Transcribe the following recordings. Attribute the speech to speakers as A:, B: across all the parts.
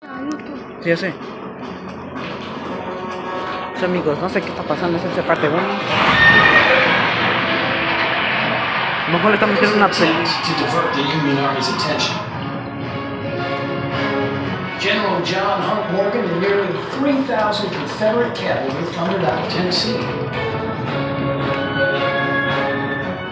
A: Sí, ya sé. Sí, amigos, no sé qué está pasando, es esa parte 1. A lo mejor le están metiendo una pelea.
B: General John Hunt Morgan and nearly 3,000 Confederate cavalry thundered out of Tennessee.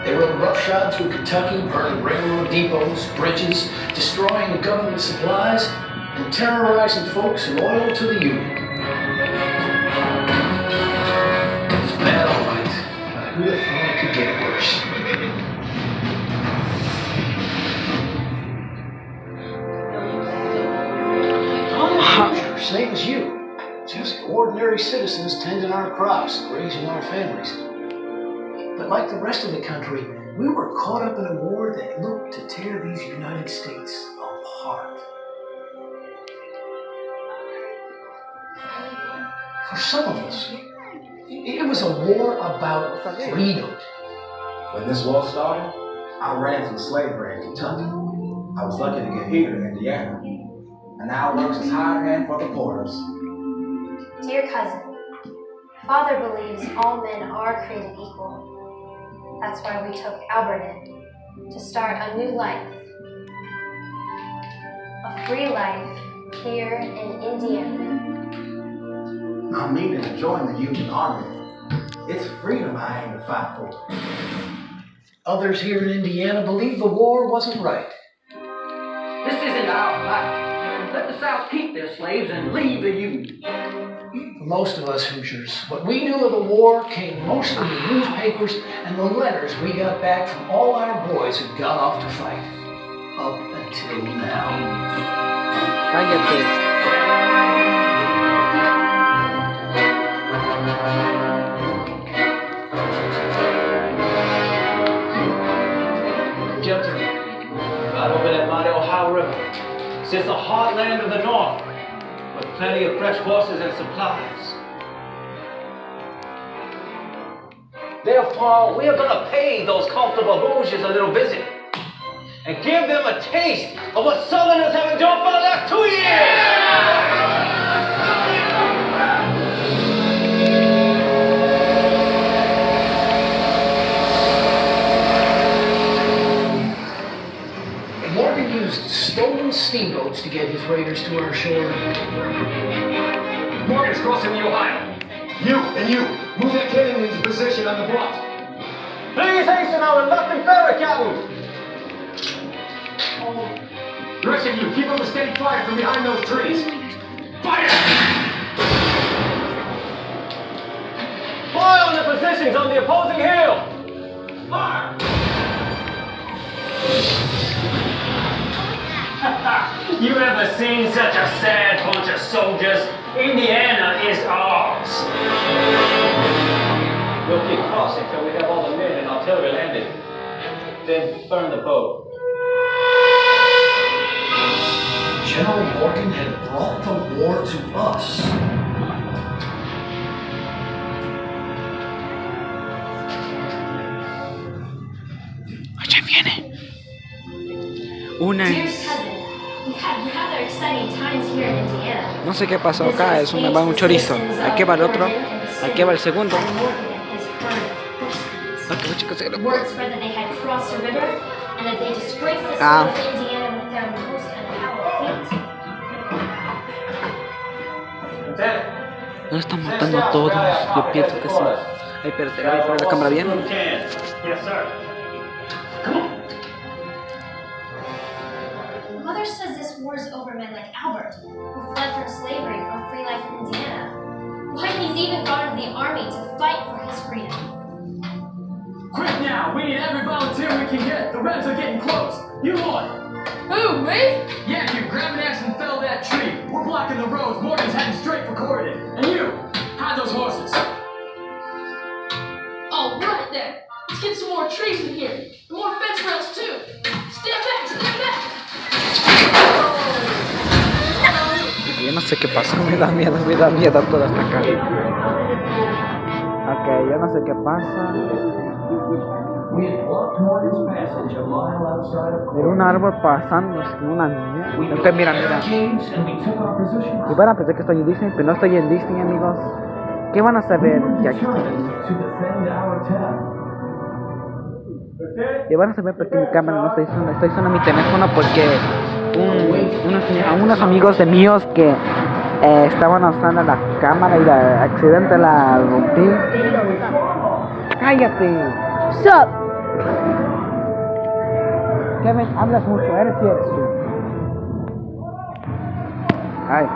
B: They rode roughshod through Kentucky, burning railroad depots, bridges, destroying government supplies, and terrorizing folks loyal to the Union. It's bad, all right. But who'd have thought it could get worse? Same as you. Just ordinary citizens tending our crops and raising our families. But like the rest of the country, we were caught up in a war that looked to tear these United States apart. For some of us, it was a war about freedom.
C: When this war started, I ran from slavery in Kentucky. I was lucky to get here in Indiana. And now works as hired hand for the porters.
D: Dear cousin, Father believes all men are created equal. That's why we took Albert in, to start a new life. A free life here in Indiana.
C: I'm meaning to join the Union Army. It's freedom I aim to fight for.
B: Others here in Indiana believe the war wasn't right.
E: This isn't our fight. Let the South keep their slaves and leave the Union.
B: For most of us Hoosiers, what we knew of the war came mostly in newspapers and the letters we got back from all our boys who'd gone off to fight. Up until now.
A: Cállate.
E: Gentlemen, right over that mighty Ohio River sits the heartland of the North, with plenty of fresh horses and supplies. Therefore, we are going to pay those comfortable Hoosiers a little visit and give them a taste of what Southerners have enjoyed for the last 2 years.
B: Morgan used stolen steamboats to get his raiders to our shore.
F: Morgan's crossing the Ohio. You and you, move that cannon into position on the bluff.
E: Please hasten our reluctant ferry, Captain.
F: The rest of you, keep up a steady fire from behind those trees. Fire!
E: Fire on the positions on the opposing hill.
F: Fire!
E: You ever seen such a sad bunch of soldiers? Indiana is ours. We'll keep crossing till we have all the men and artillery landed. Then burn the boat.
B: General Morgan had brought the war to us.
A: Allá viene. Una
D: Dear
A: es...
D: cousin, we've had rather exciting times here in Indiana.
A: No sé qué pasó acá, eso me va un chorizo. Aquí va el otro, aquí va el segundo. Okay, chicos,
D: Word spread that they had crossed the river and that they disgraced the soil of Indiana with their most unhallowed feet.
A: no están matando a todos, yo pienso que sí. Ay, espérate, voy a poner la cámara bien.
E: Yes, sir. Come on.
D: Mother says this war is over men like Albert, who fled from slavery for a free life in Indiana. Why, he's even gone to the army to fight for his freedom.
F: Quick now! We need every volunteer we can get. The Rebs are getting close. You on?
G: Who, me?
F: Yeah, you grab an axe and fell that tree. We're blocking the roads. Morgan's heading straight for Corydon. And you, hide those horses.
G: All right then. Let's get some more trees in here. And more fence rails too. Stand back, stand back.
A: Yo no sé qué pasa, me da miedo toda esta cara. Ok, yo no sé qué pasa.
B: We had blocked Morgan's passage a mile outside of
A: Mira un árbol pasando, es como una niña. Entonces, mira, mira.
B: and we took our positions.
A: Y van a pensar que estoy en Disney, pero no estoy en Disney, amigos. ¿Qué van a saber? Que aquí estoy.
B: Determined to defend our town.
A: Y van a saber por qué mi cámara no estoy usando mi teléfono porque unos amigos de míos que estaban usando la cámara y de accidente la rompí. ¡Cállate!
D: Sup?
A: Kevin, hablas mucho, eres tú. Ay,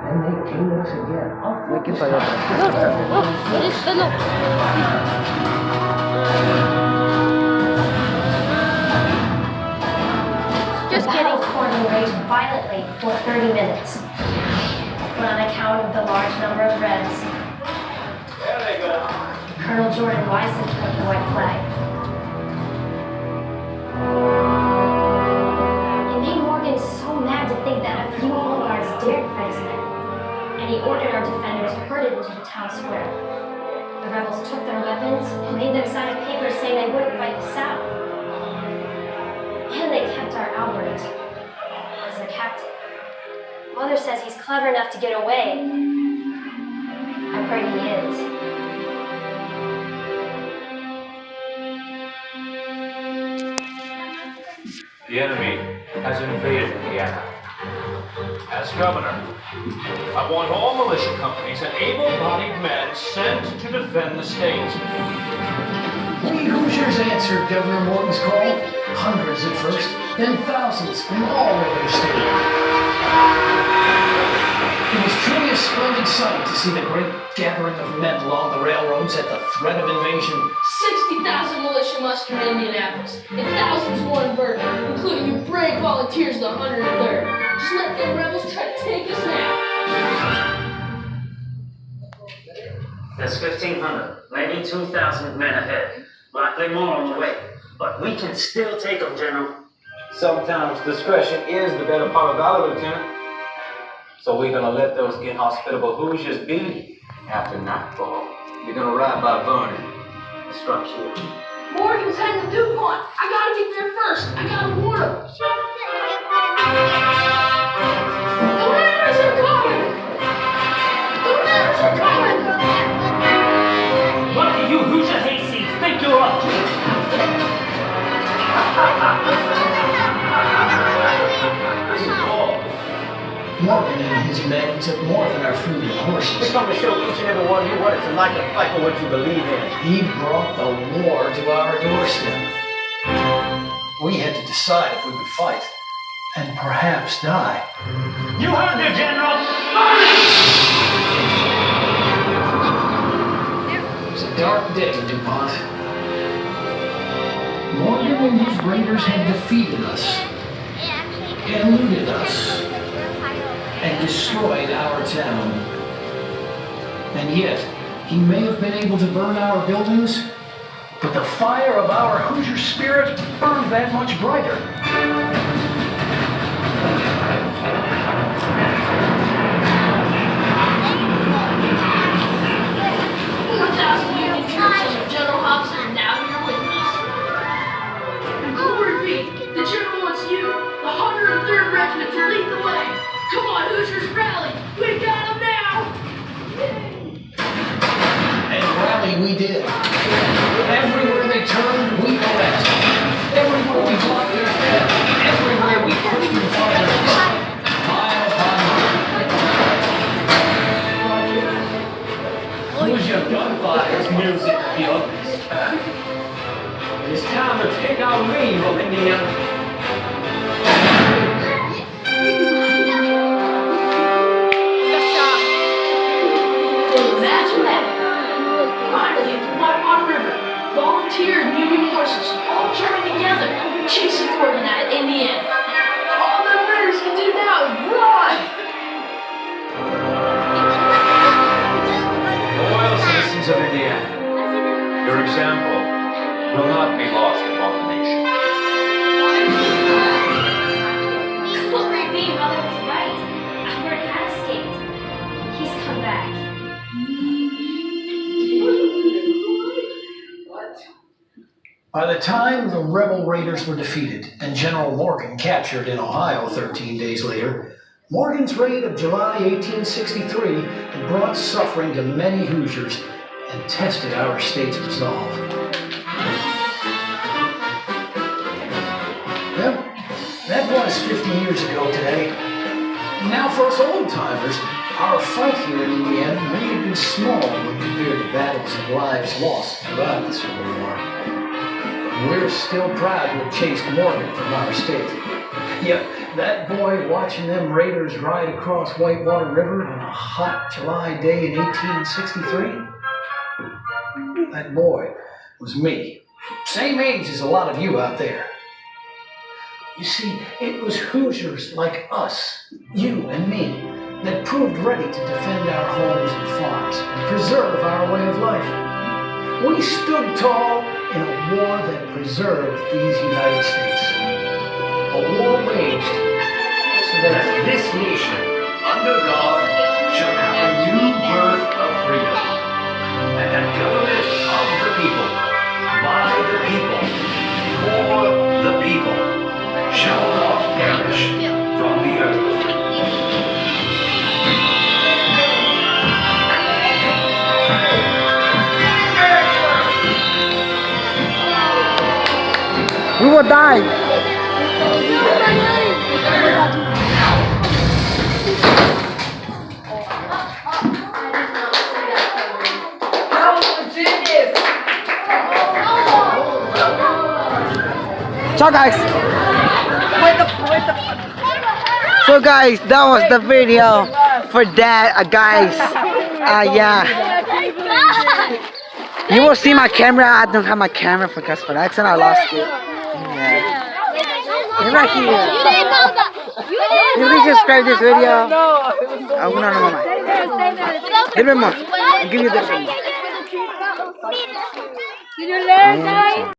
B: And they came at us again.
A: aquí estoy otra.
D: Just kidding. Corning raged violently for 30 minutes. But on account of the large number of Reds, Colonel Jordan wisely took the white flag. It made Morgan so mad to think that a few home guards dared fight his men, and he ordered our defenders herded into the town square. The rebels took their weapons and made them sign a paper saying they wouldn't fight the South. And they kept our Albert as their captain. Mother says he's clever enough to get away. I pray he is.
E: The enemy has invaded Indiana. As governor, I want all militia companies and able-bodied men sent to defend the state.
B: We Hoosiers answered Governor Morgan's call. Hundreds at first, then thousands from all over the state. It was truly a splendid sight to see the great gathering of men along the railroads at the threat of invasion.
G: 60,000 militia mustered in Indianapolis, and thousands more in Vernon, including you brave volunteers of the 103rd. Just let them rebels try to take us now.
H: There's 1,500, maybe 2,000 men ahead. Likely more on the way. But we can still take them, General.
C: Sometimes discretion is the better part of valor, Lieutenant. So we're gonna let those inhospitable Hoosiers be. After nightfall, we're gonna ride by Vernon and strike here.
G: Morgan's heading to DuPont. I gotta get there first. I gotta warn him. The Raiders are coming! The Raiders are coming!
H: What do you Hoosier hayseeds think you're up to?
B: Morgan and his men took more than our food and
C: We
B: horses.
C: come to show each and every one of you what it's like to fight for what you believe in.
B: He brought the war to our doorstep. We had to decide if we would fight, and perhaps die.
H: You heard me, General!
B: It was a dark day in DuPont. Morgan and his raiders had defeated us, eluded us, and destroyed our town. And yet, he may have been able to burn our buildings, but the fire of our Hoosier spirit burned that much brighter.
G: 4,000 Union troops under General Hobson are now here with us. And glory be, the General wants you, the 103rd Regiment, to lead the way. Come on, Hoosiers, rally! We got them now!
B: And rally we did. Everywhere they turned, we went. Everywhere we blocked their path, everywhere we pushed them farther. Mile upon mile.
E: Use your gunfire's music, the others. It is time to take our leave of Indiana.
G: Imagine that! Finally, on a river, volunteer and Union forces all joined together, chasing Morgan out in the end. All the raiders can do now is run!
E: Loyal citizens of Indiana, your example will not be lost upon the nation.
D: Glory be, Mother was right. Albert had escaped. He's come back.
B: By the time the rebel raiders were defeated and General Morgan captured in Ohio 13 days later, Morgan's raid of July 1863 had brought suffering to many Hoosiers and tested our state's resolve. Well, that was 50 years ago today. Now for us old-timers, our fight here in Indiana may have been small when compared to battles and lives lost throughout the Civil War. We're still proud to have chased Morgan from our state. Yep, that boy watching them raiders ride across Whitewater River on a hot July day in 1863, that boy was me. Same age as a lot of you out there. You see, it was Hoosiers like us, you and me, that proved ready to defend our homes and farms and preserve our way of life. We stood tall in a war that preserved these United States. A war waged so that
E: This nation, under God, shall have a new birth of freedom. And a government of the people, by the people, for the people, shall not perish from the earth.
A: We will die. Ciao guys. So guys, that was the video for that, guys. Yeah. You will see my camera. I don't have my camera because for accident I lost it. Yeah. It's right here. You please subscribe this video. No, mama. Little bit more. I'll give you this one.
I: See you later, guys.